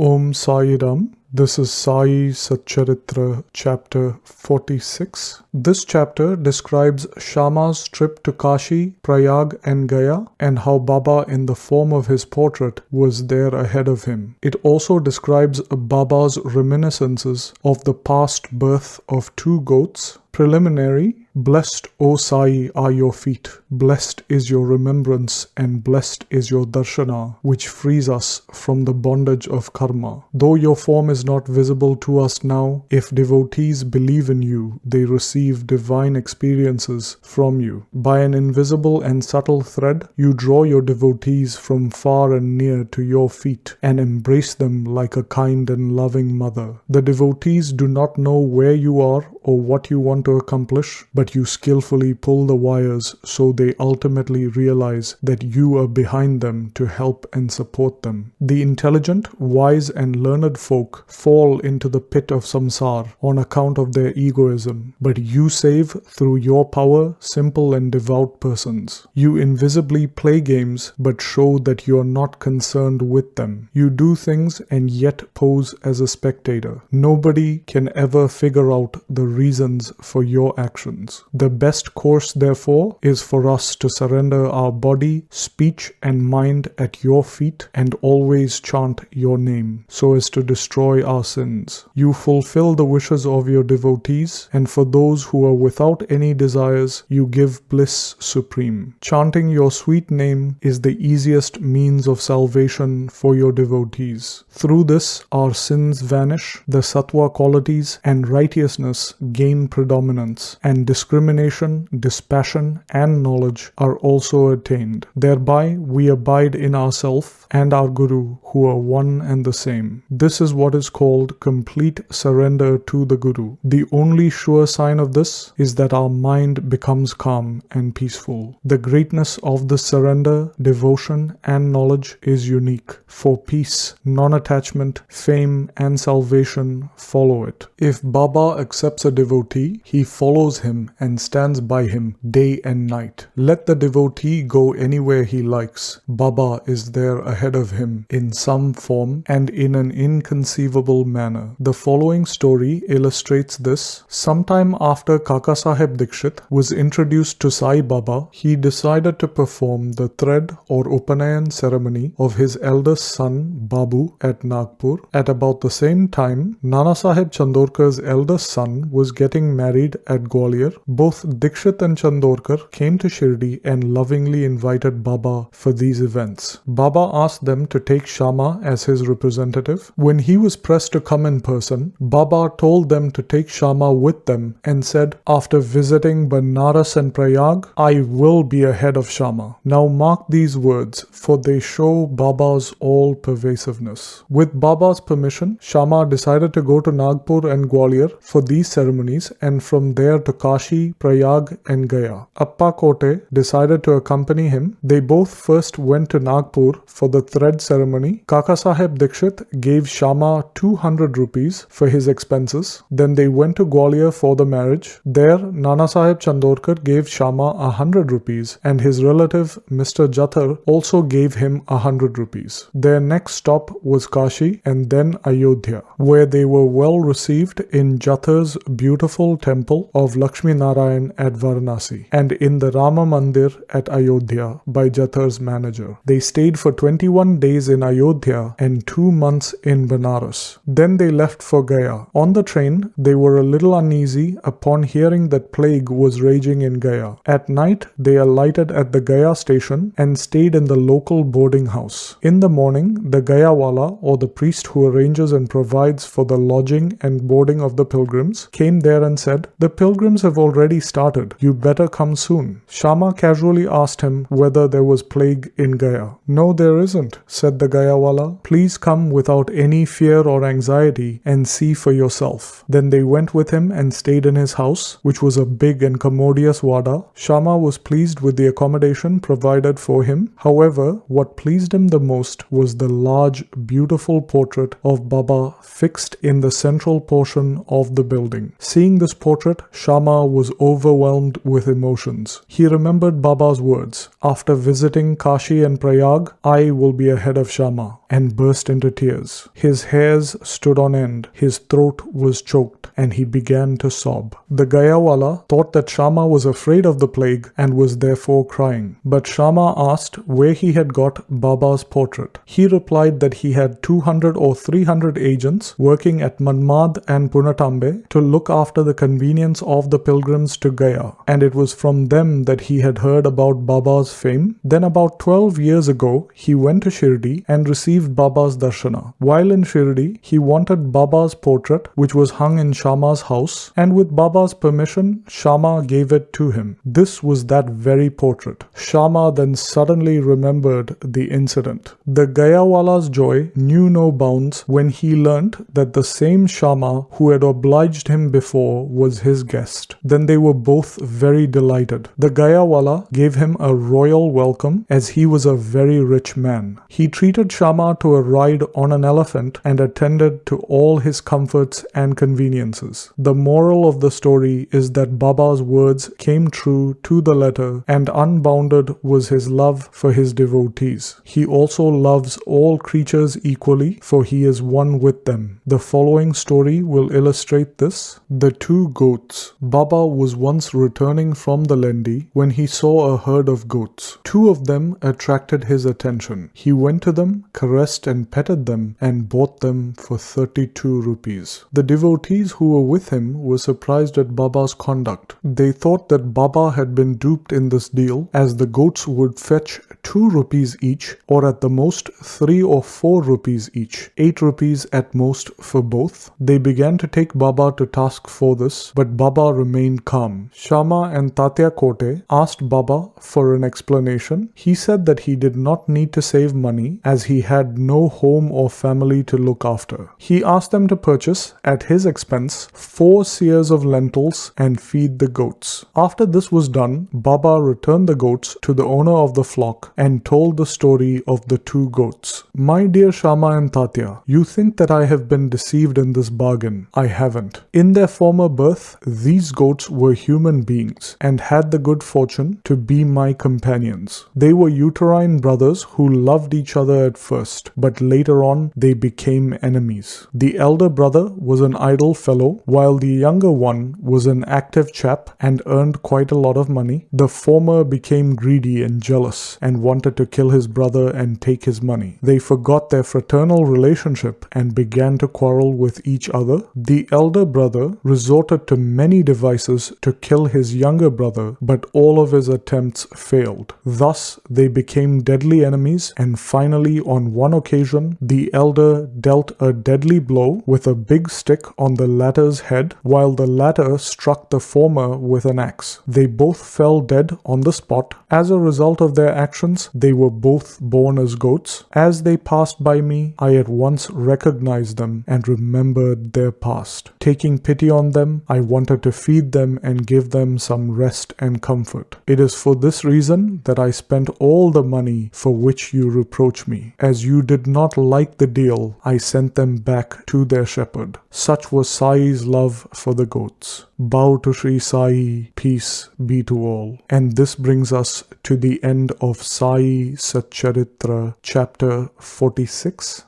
Om Sai Ram. This is Sai Satcharitra, chapter 46. This chapter describes Shama's trip to Kashi, Prayag and Gaya, and how Baba in the form of his portrait was there ahead of him. It also describes Baba's reminiscences of the past birth of two goats. Preliminary, blessed, O Sai, are your feet. Blessed is your remembrance and blessed is your darshana, which frees us from the bondage of karma. Though your form is not visible to us now, if devotees believe in you, they receive divine experiences from you. By an invisible and subtle thread, you draw your devotees from far and near to your feet and embrace them like a kind and loving mother. The devotees do not know where you are or what you want to accomplish, but you skillfully pull the wires so they ultimately realize that you are behind them to help and support them. The intelligent, wise and learned folk fall into the pit of samsar on account of their egoism, but you save through your power simple and devout persons. You invisibly play games but show that you are not concerned with them. You do things and yet pose as a spectator. Nobody can ever figure out the reasons for your actions. The best course, therefore, is for us to surrender our body, speech, and mind at your feet and always chant your name, so as to destroy our sins. You fulfill the wishes of your devotees, and for those who are without any desires, you give bliss supreme. Chanting your sweet name is the easiest means of salvation for your devotees. Through this, our sins vanish, the Sattwa qualities and righteousness gain predominance, and discrimination, dispassion, and knowledge are also attained. Thereby we abide in ourself and our Guru, who are one and the same. This is what is called complete surrender to the Guru. The only sure sign of this is that our mind becomes calm and peaceful. The greatness of this surrender, devotion, and knowledge is unique, for peace, non-attachment, fame, and salvation follow it. If Baba accepts a devotee, he follows him and stands by him day and night. Let the devotee go anywhere he likes. Baba is there ahead of him in some form and in an inconceivable manner. The following story illustrates this. Sometime after Kakasaheb Dikshit was introduced to Sai Baba, he decided to perform the thread or Upanayan ceremony of his eldest son Babu at Nagpur. At about the same time, Nanasaheb Chandorkar's eldest son was getting married at Gwalior. Both Dikshit and Chandorkar came to Shirdi and lovingly invited Baba for these events. Baba asked them to take Shama as his representative. When he was pressed to come in person, Baba told them to take Shama with them and said, "After visiting Banaras and Prayag, I will be ahead of Shama." Now mark these words, for they show Baba's all-pervasiveness. With Baba's permission, Shama decided to go to Nagpur and Gwalior for these ceremonies and from there to Kashi, Prayag and Gaya. Appa Kote decided to accompany him. They both first went to Nagpur for the thread ceremony. Kakasaheb Dikshit gave Shama 200 rupees for his expenses. Then they went to Gwalior for the marriage. There, Nanasaheb Chandorkar gave Shama 100 rupees and his relative Mr. Jathar also gave him 100 rupees. Their next stop was Kashi and then Ayodhya, where they were well received in Jathar's beautiful temple of Lakshmi Narayan at Varanasi and in the Rama Mandir at Ayodhya by Jathar's manager. They stayed for 21 days in Ayodhya and 2 months in Banaras. Then they left for Gaya. On the train, they were a little uneasy upon hearing that plague was raging in Gaya. At night, they alighted at the Gaya station and stayed in the local boarding house. In the morning, the Gayawala, or the priest who arranges and provides for the lodging and boarding of the pilgrims, came there and said, "The pilgrims have already started. You better come soon." Shama casually asked him whether there was plague in Gaya. "No, there isn't," said the Gayawala. "Please come without any fear or anxiety and see for yourself." Then they went with him and stayed in his house, which was a big and commodious wada. Shama was pleased with the accommodation provided for him. However, what pleased him the most was the large, beautiful portrait of Baba fixed in the central portion of the building. Seeing this portrait portrait, Shama was overwhelmed with emotions. He remembered Baba's words, "After visiting Kashi and Prayag, I will be ahead of Shama," and burst into tears. His hairs stood on end, his throat was choked, and he began to sob. The Gayawala thought that Shama was afraid of the plague and was therefore crying. But Shama asked where he had got Baba's portrait. He replied that he had 200 or 300 agents working at Manmad and Punatambe to look after the convenience of the pilgrims to Gaya, and it was from them that he had heard about Baba's fame. Then about 12 years ago, he went to Shirdi and received Baba's darshana. While in Shirdi, he wanted Baba's portrait, which was hung in Shama's house, and with Baba's permission, Shama gave it to him. This was that very portrait. Shama then suddenly remembered the incident. The Gayawala's joy knew no bounds when he learnt that the same Shama who had obliged him before was his guest. Then they were both very delighted. The Gayawala gave him a royal welcome as he was a very rich man. He treated Shama to a ride on an elephant and attended to all his comforts and conveniences. The moral of the story is that Baba's words came true to the letter, and unbounded was his love for his devotees. He also loves all creatures equally, for he is one with them. The following story will illustrate this. The two goats. Baba was once returning from the Lendi when he saw a herd of goats. Two of them attracted his attention. He went to them, caressed and petted them, and bought them for 32 rupees. The devotees who were with him were surprised at Baba's conduct. They thought that Baba had been duped in this deal, as the goats would fetch 2 rupees each, or at the most 3 or 4 rupees each, 8 rupees at most for both. They began to take Baba to task for this, but Baba remained calm. Shama and Tatya Kote asked Baba for an explanation. He said that he did not need to save money as he had no home or family to look after. He asked them to purchase, at his expense, 4 seers of lentils and feed the goats. After this was done, Baba returned the goats to the owner of the flock and told the story of the 2 goats. "My dear Shama and Tatya, you think that I have been deceived in this bargain. I haven't. In their former birth, these goats were human beings and had the good fortune to be my companions. They were uterine brothers who loved each other at first, but later on they became enemies. The elder brother was an idle fellow, while the younger one was an active chap and earned quite a lot of money. The former became greedy and jealous and wanted to kill his brother and take his money. They forgot their fraternal relationship and began to quarrel with each other. The elder brother resorted to many devices to kill his younger brother, but all of his attempts failed. Thus, they became deadly enemies, and finally, on one occasion, the elder dealt a deadly blow with a big stick on the latter's head, while the latter struck the former with an axe. They both fell dead on the spot. As a result of their actions, they were both born as goats. As they passed by me, I at once recognized them and remembered their past. Taking pity on them, I wanted to feed them and give them some rest and comfort. It is for this reason that I spent all the money for which you reproach me. As you did not like the deal, I sent them back to their shepherd." Such was Sai's love for the goats. Bow to Shri Sai, peace be to all. And this brings us to the end of Sai Satcharitra, chapter 46.